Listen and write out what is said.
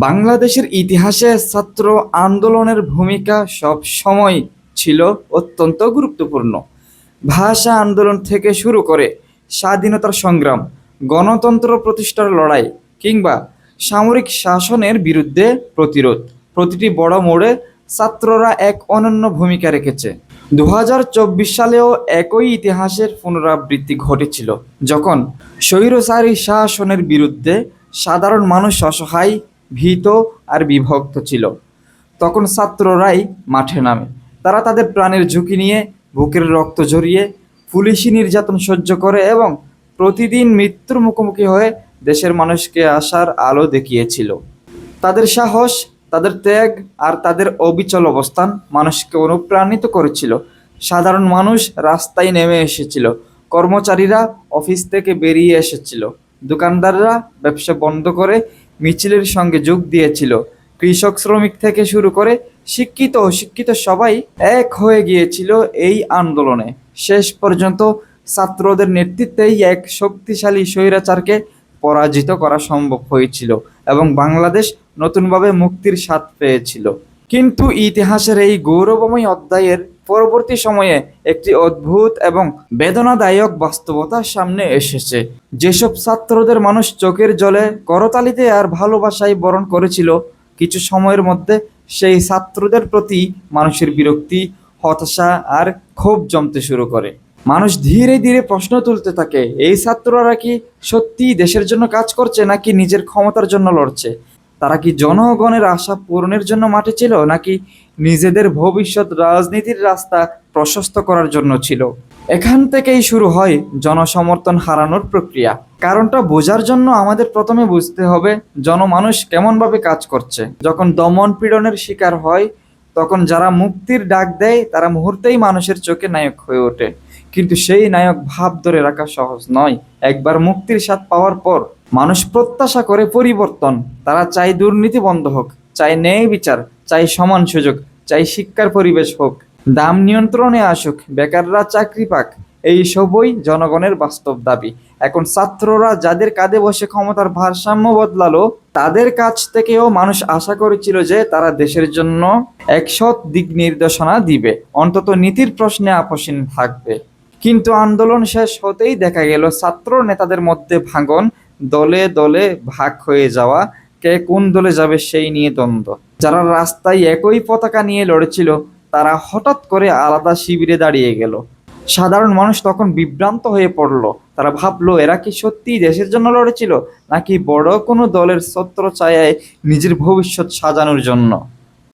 বাংলাদেশের ইতিহাসে ছাত্র আন্দোলনের ভূমিকা সব সময় ছিল অত্যন্ত গুরুত্বপূর্ণ। ভাষা আন্দোলন থেকে শুরু করে স্বাধীনতার সংগ্রাম, গণতন্ত্র প্রতিষ্ঠার লড়াই কিংবা সামরিক শাসনের বিরুদ্ধে প্রতিরোধ, প্রতিটি বড় মোড়ে ছাত্ররা এক অনন্য ভূমিকা রেখেছে। 2024 সালেও একই ইতিহাসের পুনরাবৃত্তি ঘটেছিল, যখন স্বৈরচারী শাসনের বিরুদ্ধে সাধারণ মানুষ অসহায়, ভীত আর বিভক্ত ছিল। তখন ছাত্ররাই মাঠে নামে। তারা তাদের প্রাণের ঝুঁকি নিয়ে, বুকের রক্ত ঝরিয়ে, পুলিশি নির্যাতন সহ্য করে এবং প্রতিদিন মৃত্যুর মুখোমুখি হয়ে দেশের মানুষকে আশার আলো দেখিয়েছিল। তাদের সাহস, তাদের ত্যাগ আর তাদের অবিচল অবস্থান মানুষকে অনুপ্রাণিত করেছিল। সাধারণ মানুষ রাস্তায় নেমে এসেছিল, কর্মচারীরা অফিস থেকে বেরিয়ে এসেছিল, দোকানদাররা ব্যবসা বন্ধ করে মিছিলের সঙ্গে যোগ দিয়েছিল। কৃষক, শ্রমিক থেকে শুরু করে শিক্ষিত অশিক্ষিত সবাই এক হয়ে গিয়েছিল এই আন্দোলনে। শেষ পর্যন্ত ছাত্রদের নেতৃত্বেই এক শক্তিশালী স্বৈরাচারকে পরাজিত করা সম্ভব হয়েছিল এবং বাংলাদেশ নতুনভাবে মুক্তির স্বাদ পেয়েছিল। কিন্তু ইতিহাসের এই গৌরবময় অধ্যায়ের পরবর্তী সময়ে একটি অদ্ভুত এবং বেদনাদায়ক বাস্তবতা সামনে এসেছে। যেসব ছাত্রদের মানুষ চোখের জলে, করতালিতে আর ভালোবাসায় বরণ করেছিল, কিছু সময়ের মধ্যে সেই ছাত্রদের প্রতি মানুষের বিরক্তি, হতাশা আর ক্ষোভ জমতে শুরু করে। মানুষ ধীরে ধীরে প্রশ্ন তুলতে থাকে, এই ছাত্ররা কি সত্যিই দেশের জন্য কাজ করছে নাকি নিজের ক্ষমতার জন্য লড়ছে? তারা কি জনগণের আশা পূরণের জন্য মাঠে ছিল নাকি নিজেদের ভবিষ্যৎ রাজনীতির রাস্তা প্রশস্ত করার জন্য ছিল? এখান থেকেই শুরু হয় জনসমর্থন হারানোর প্রক্রিয়া। কারণটা বোঝার জন্য আমাদের প্রথমে বুঝতে হবে জনমানুষ কেমনভাবে কাজ করছে। যখন দমন পীড়নের শিকার হয়, তখন যারা মুক্তির ডাক দেয় তারা মুহূর্তেই মানুষের চোখে নায়ক হয়ে ওঠে। কিন্তু সেই নায়ক ভাব ধরে রাখা সহজ নয়। একবার মুক্তির স্বাদ পাওয়ার পর মানুষ প্রত্যাশা করে পরিবর্তন। তারা চায় দুর্নীতি বন্ধ হোক, চায় ন্যায় বিচার, চায় সমান সুযোগ, চায় শিক্ষার পরিবেশ হোক, দাম নিয়ন্ত্রণে আসুক, বেকাররা চাকরি পাক। এই সবই জনগণের বাস্তব দাবি। এখন ছাত্ররা যাদের কাঁধে বসে ক্ষমতার ভারসাম্য বদলালো, তাদের কাছ থেকেও মানুষ আশা করেছিল যে তারা দেশের জন্য এক সৎ দিক নির্দেশনা দিবে, অন্তত নীতির প্রশ্নে আপোষহীন থাকবে। কিন্তু আন্দোলন শেষ হতেই দেখা গেল ছাত্র নেতাদের মধ্যে ভাঙন, দলে দলে ভাগ হয়ে যাওয়া, কে কোন দলে যাবে সেই নিয়ে দ্বন্দ্ব। যারা রাস্তায় একই পতাকা নিয়ে লড়েছিল, তারা হঠাৎ করে আলাদা শিবিরে দাঁড়িয়ে গেল। সাধারণ মানুষ তখন বিভ্রান্ত হয়ে পড়ল। তারা ভাবলো, এরা কি সত্যিই দেশের জন্য লড়েছিল নাকি বড় কোনো দলের ছত্রছায়ায় নিজের ভবিষ্যৎ সাজানোর জন্য?